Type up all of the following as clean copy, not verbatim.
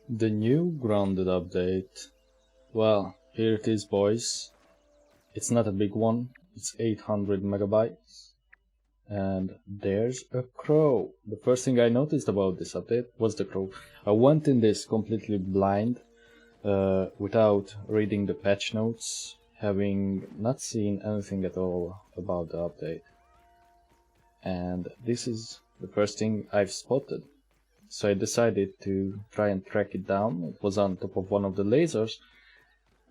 The new grounded update. Well, here it is, boys. It's not a big one, it's 800 megabytes. And there's a crow. The first thing I noticed about this update was the crow. I went in this completely blind, without reading the patch notes, having not seen anything at all about the update. And this is the first thing I've spotted. So I decided to try and track it down. It was on top of one of the lasers.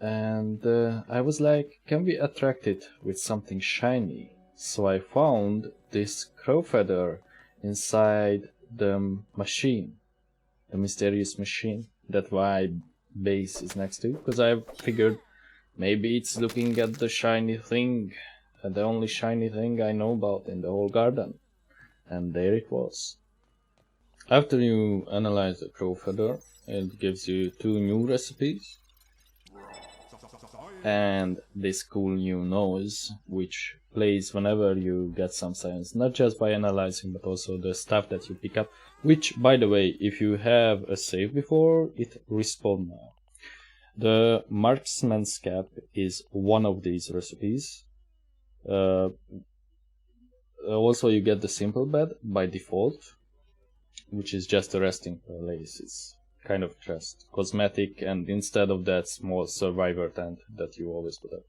And I was like, can we attract it with something shiny? So I found this crow feather inside the machine. The mysterious machine that my base is next to. Because I figured maybe it's looking at the shiny thing. The only shiny thing I know about in the whole garden. And there it was. After you analyze the crow feather, it gives you 2 new recipes and this cool new noise which plays whenever you get some science, not just by analyzing but also the stuff that you pick up, which, by the way, if you have a save before, it respawns now. The marksman's cap is one of these recipes. Also you get the simple bed by default, which is just a resting place. It's kind of just cosmetic, and instead of that small survivor tent that you always put up.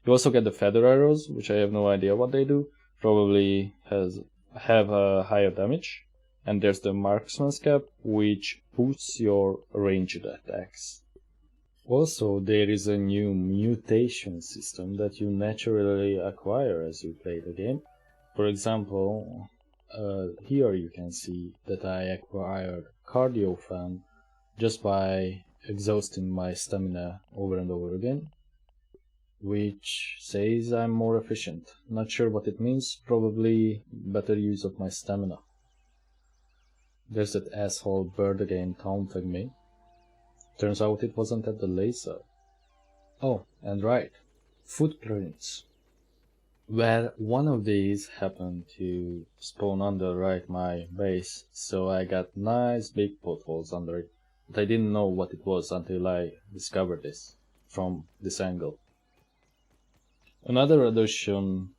You also get the feather arrows, which I have no idea what they do. Probably have a higher damage. And there's the marksman's cap, which boosts your ranged attacks. Also, there is a new mutation system that you naturally acquire as you play the game. For example, here you can see that I acquired Cardio Fan just by exhausting my stamina over and over again, which says I'm more efficient. Not sure what it means, probably better use of my stamina. There's that asshole Burg.l taunting me. Turns out it wasn't at the laser. Oh, and right, footprints. Where one of these happened to spawn under right my base, so I got nice big potholes under it. But I didn't know what it was until I discovered this from this angle. Another addition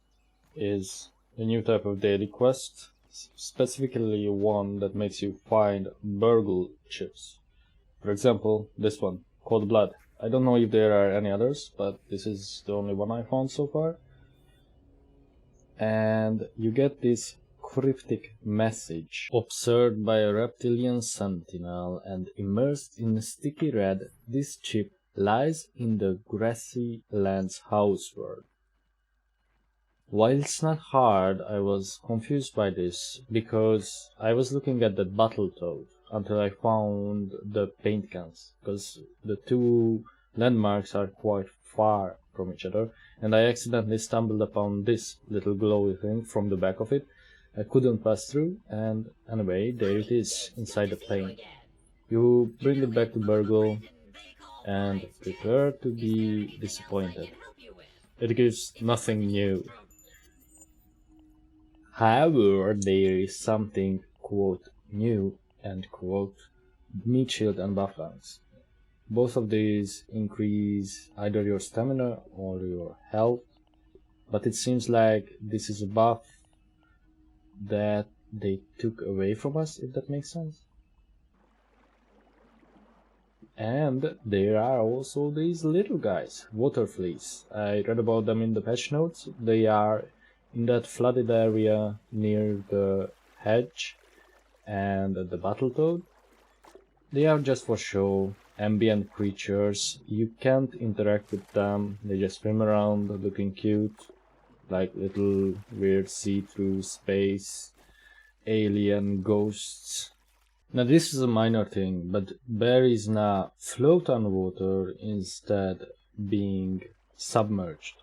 is a new type of daily quest, specifically one that makes you find Burg.l chips. For example, this one, Cold Blood. I don't know if there are any others, but this is the only one I found so far. And you get this cryptic message. Observed by a reptilian sentinel and immersed in sticky red, this chip lies in the grassy lands houseworld. While it's not hard, I was confused by this because I was looking at the Battletoad until I found the paint cans, because the 2 landmarks are quite far from each other, and I accidentally stumbled upon this little glowy thing from the back of it. I couldn't pass through, and anyway, there it is, inside the plane. You bring it back to Burg.l and prepare to be disappointed. It gives nothing new. However, there is something, quote, new, end quote, meat shield and buff lance. Both of these increase either your stamina or your health, but it seems like this is a buff that they took away from us, if that makes sense. And there are also these little guys, water fleas. I read about them in the patch notes. They are in that flooded area near the hedge and the Battletoad. They are just for show, ambient creatures. You can't interact with them, they just swim around looking cute, like little weird see-through space alien ghosts. Now this is a minor thing, but berries now float on water instead being submerged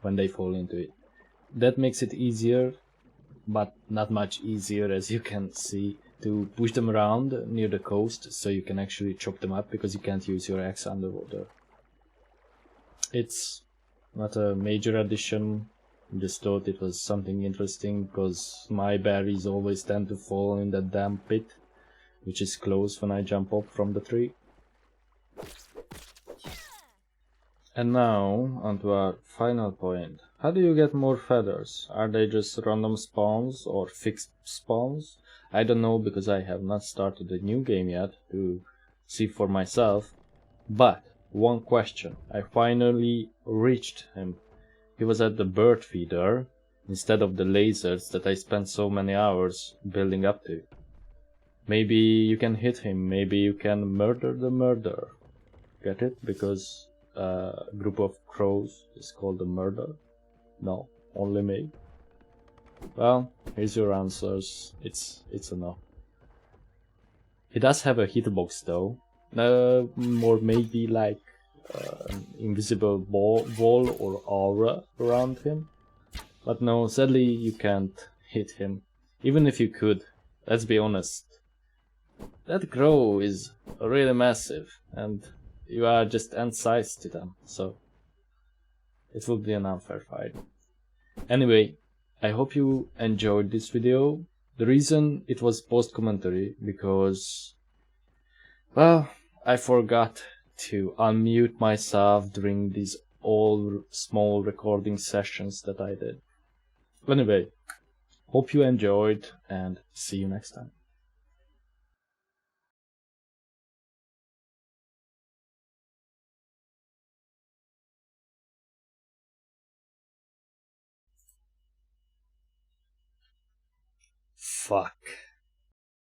when they fall into it. That makes it easier, but not much easier, as you can see, to push them around near the coast so you can actually chop them up, because you can't use your axe underwater. It's not a major addition, just thought it was something interesting because my berries always tend to fall in that damn pit which is close when I jump up from the tree. And now, onto our final point. How do you get more feathers? Are they just random spawns or fixed spawns? I don't know, because I have not started the new game yet to see for myself. But, one question. I finally reached him. He was at the bird feeder, instead of the lasers that I spent so many hours building up to. Maybe you can hit him, maybe you can murder the murderer. Get it? Because a group of crows is called a murder? No, only me. Well, here's your answers. It's a no. He does have a hitbox though, or maybe like an invisible wall or aura around him. But no, sadly you can't hit him. Even if you could, let's be honest, that crow is really massive, and you are just ant-sized to them, so it will be an unfair fight. Anyway, I hope you enjoyed this video. The reason it was post-commentary because, well, I forgot to unmute myself during these all small recording sessions that I did. Anyway, hope you enjoyed, and see you next time. Fuck.